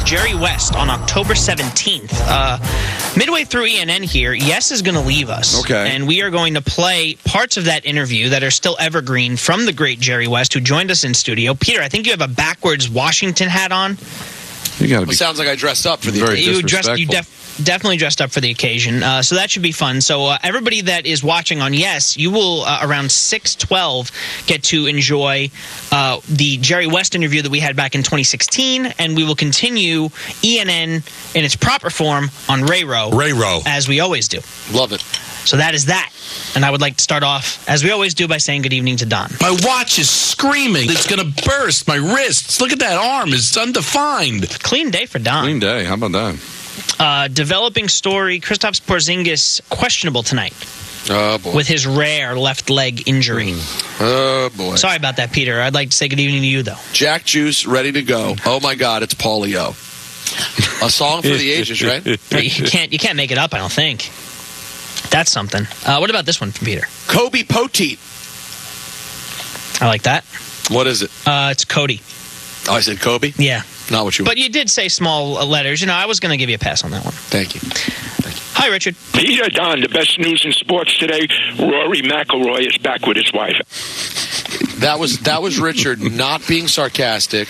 Jerry West on October 17th. Midway through ENN here, Yes is going to leave us. Okay. And we are going to play parts of that interview that are still evergreen from the great Jerry West, who joined us in studio. Peter, I think you have a backwards Washington hat on. You got to be. It sounds like I dressed up for the Very You disrespectful. definitely dressed up for the occasion, so that should be fun. So everybody that is watching on Yes, you will around 6:12 get to enjoy the Jerry West interview that we had back in 2016, and we will continue ENN in its proper form on Ray-Ro, as we always do. Love it. So that is that. And I would like to start off, as we always do, by saying good evening to Don. My watch is screaming. It's going to burst. My wrists. Look at that arm. It's undefined. Clean day for Don. Clean day. How about that? Developing story, Kristaps Porzingis questionable tonight Oh, boy. with his rare left leg injury. Oh, boy. Sorry about that, Peter. I'd like to say good evening to you, though. Jack Juice, ready to go. Oh, my God, it's Paulie-O. A song for the ages, right? You can't make it up, I don't think. That's something. What about this one from Peter? Kobe Poteet. I like that. What is it? It's Cody. Oh, I said Kobe? Yeah. Not what you But you did say small letters. You know, I was going to give you a pass on that one. Thank you. Hi, Richard. Peter, Don, the best news in sports today. Rory McIlroy is back with his wife. That was Richard not being sarcastic.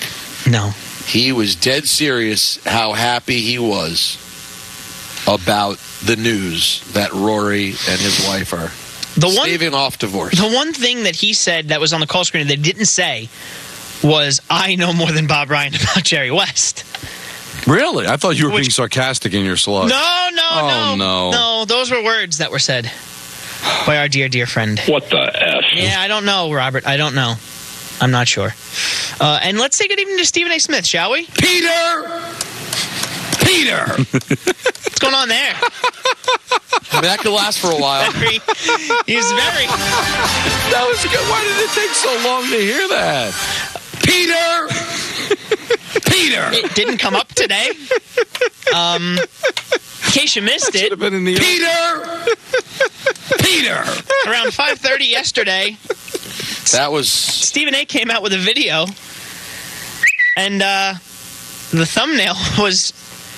No. He was dead serious how happy he was about the news that Rory and his wife are staving off divorce. The one thing that he said that was on the call screen that he didn't say was, I know more than Bob Ryan about Jerry West. Really? I thought you were being sarcastic in your slug. No, those were words that were said by our dear, dear friend. What the F? Yeah, I don't know, Robert. I don't know. I'm not sure. And let's say good evening to Stephen A. Smith, shall we? Peter! What's going on there? I mean, that could last for a while. He's very... That was good. Why did it take so long to hear that? Peter! It didn't come up today. In case you missed it, Should have been in the Peter! around 5:30 yesterday, That was... Stephen A. came out with a video, and the thumbnail was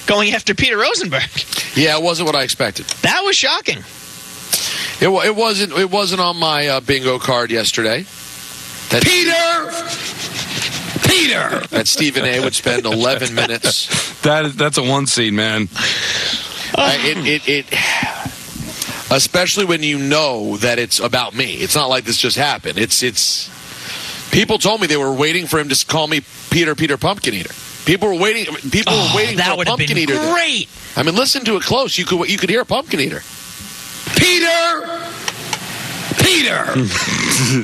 going after Peter Rosenberg. Yeah, it wasn't what I expected. That was shocking. It wasn't on my bingo card yesterday. That That Stephen A. would spend 11 minutes. That's a one seed, man. Especially when you know that it's about me. It's not like this just happened. It's. People told me they were waiting for him to call me Peter Pumpkin Eater. People were waiting for that a would have pumpkin been eater. great. I mean, listen to it close. You could hear a pumpkin eater. Peter!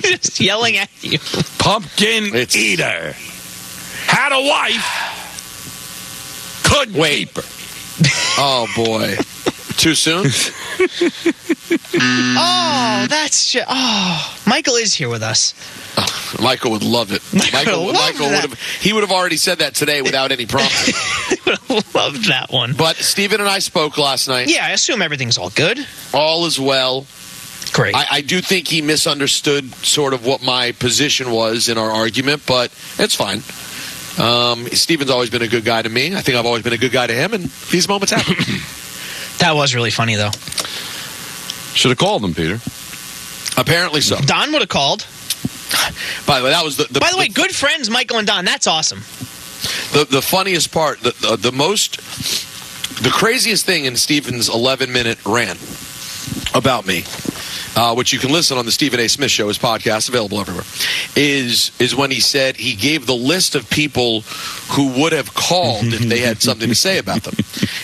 Just yelling at you. Pumpkin eater. Had a wife. Couldn't keep her. Oh boy, too soon. Oh, that's just... Oh, Michael is here with us. Michael would love it. Michael would have already said that today without any prompting. I would have loved that one. But Stephen and I spoke last night. Yeah, I assume everything's all good. All is well. Great. I do think he misunderstood sort of what my position was in our argument, but it's fine. Stephen's always been a good guy to me. I think I've always been a good guy to him, and these moments happen. That was really funny, though. Should have called him, Peter. Apparently so. Don would have called. By the way, that was By the way, good friends, Michael and Don. That's awesome. The funniest part, the craziest thing in Stephen's 11-minute rant about me, which you can listen on the Stephen A. Smith Show, his podcast, available everywhere, is when he said he gave the list of people who would have called if they had something to say about them.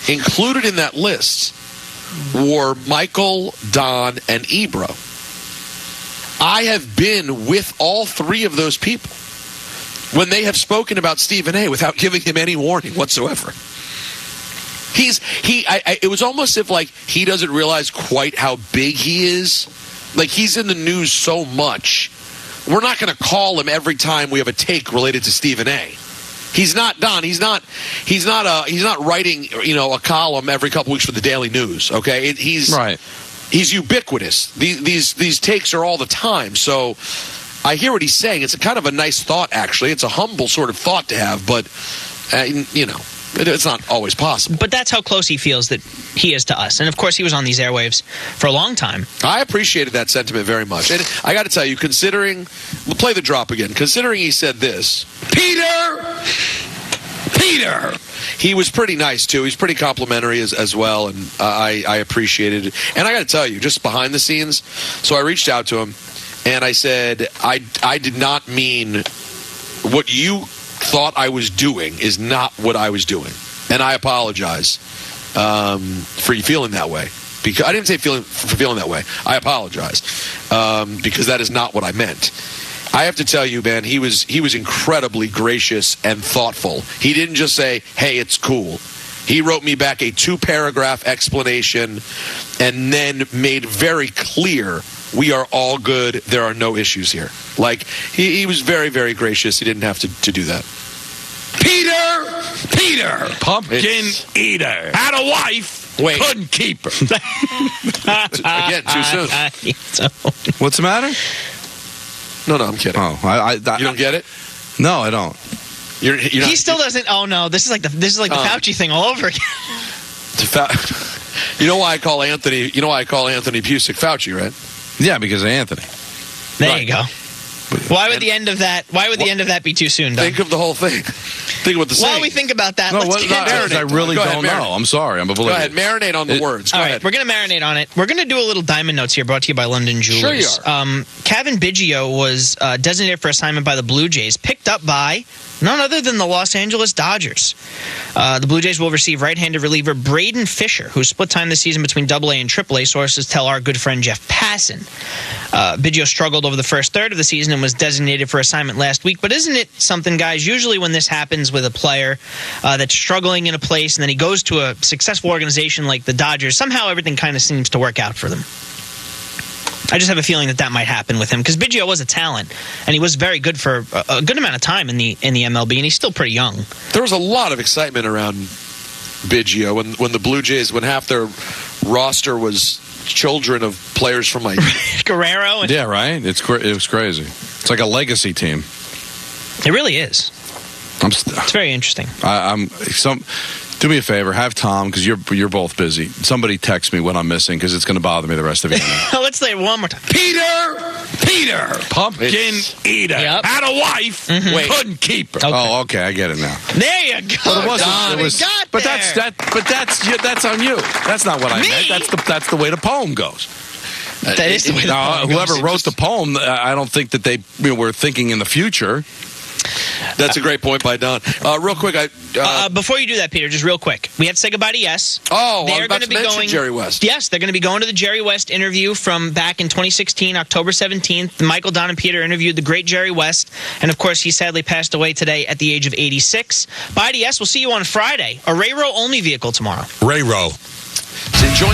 Included in that list were Michael, Don, and Ebro. I have been with all three of those people when they have spoken about Stephen A. without giving him any warning whatsoever. It was almost as if like he doesn't realize quite how big he is. Like he's in the news so much. We're not going to call him every time we have a take related to Stephen A. He's not Don. He's not writing, a column every couple weeks for the Daily News. Okay, he's right. He's ubiquitous. These takes are all the time. So I hear what he's saying. It's a kind of a nice thought, actually. It's a humble sort of thought to have, but It's not always possible. But that's how close he feels that he is to us. And, of course, he was on these airwaves for a long time. I appreciated that sentiment very much. And I got to tell you, considering... We'll play the drop again. Considering he said this... Peter! He was pretty nice, too. He's pretty complimentary as well, and I appreciated it. And I got to tell you, just behind the scenes, so I reached out to him, and I said, I did not mean what you thought I was doing is not what I was doing. And I apologize for you feeling that way. Because I didn't say for feeling that way. I apologize because that is not what I meant. I have to tell you, man, he was incredibly gracious and thoughtful. He didn't just say, hey, it's cool. He wrote me back a 2-paragraph explanation and then made very clear we are all good. There are no issues here. Like, he was very, very gracious. He didn't have to do that. Peter! Pumpkin eater. Had a wife. Wait. Couldn't keep her. Again, too soon. What's the matter? No, I'm kidding. Oh, You don't get it? No, I don't. You're not, He still doesn't... Oh, no. This is like the Fauci thing all over again. You know why I call Anthony Pusick Fauci, right? Yeah, because of Anthony. There you go. Why would the end of that be too soon, Doug? Think of the whole thing. Think of what the saying. While we think about that, No, let's get into it. I really Go ahead, don't know. I'm sorry. I'm a believer. Go ahead, marinate on the words. Go All ahead. right, we're going to marinate on it. We're going to do a little diamond notes here brought to you by London Jewelers. Sure you are. Kevin Biggio was designated for assignment by the Blue Jays, picked up by none other than the Los Angeles Dodgers. The Blue Jays will receive right-handed reliever Braden Fisher, who split time this season between AA and AAA, sources tell our good friend Jeff Passan. Biggio struggled over the first third of the season and was designated for assignment last week. But isn't it something, guys, usually when this happens with a player that's struggling in a place and then he goes to a successful organization like the Dodgers, somehow everything kind of seems to work out for them. I just have a feeling that might happen with him because Biggio was a talent and he was very good for a good amount of time in the MLB, and he's still pretty young. There was a lot of excitement around Biggio when the Blue Jays, when half their roster was children of players from like Guerrero. Yeah, right. It was crazy. It's like a legacy team. It really is. It's very interesting. Do me a favor, have Tom, because you're both busy. Somebody text me when I'm missing, because it's going to bother me the rest of the evening. Let's say it one more time. Peter, pumpkin eater. Yep. Had a wife, couldn't keep her. Okay. Oh, okay, I get it now. There you go. But it wasn't. Don. It was. We got But there. that's on you. That's not what I meant. That's the way the poem goes. That is the way the poem goes. Whoever wrote the poem, I don't think that they were thinking in the future. That's a great point by Don. Real quick, before you do that, Peter, just real quick, we have to say goodbye to Yes. Oh, They're I'm about gonna to be mention going, Jerry West. Yes, they're going to be going to the Jerry West interview from back in 2016, October 17th. Michael, Don, and Peter interviewed the great Jerry West, and of course, he sadly passed away today at the age of 86. Bye to Yes. We'll see you on Friday. A Ray-Ro only vehicle tomorrow. Ray-Ro. So enjoy.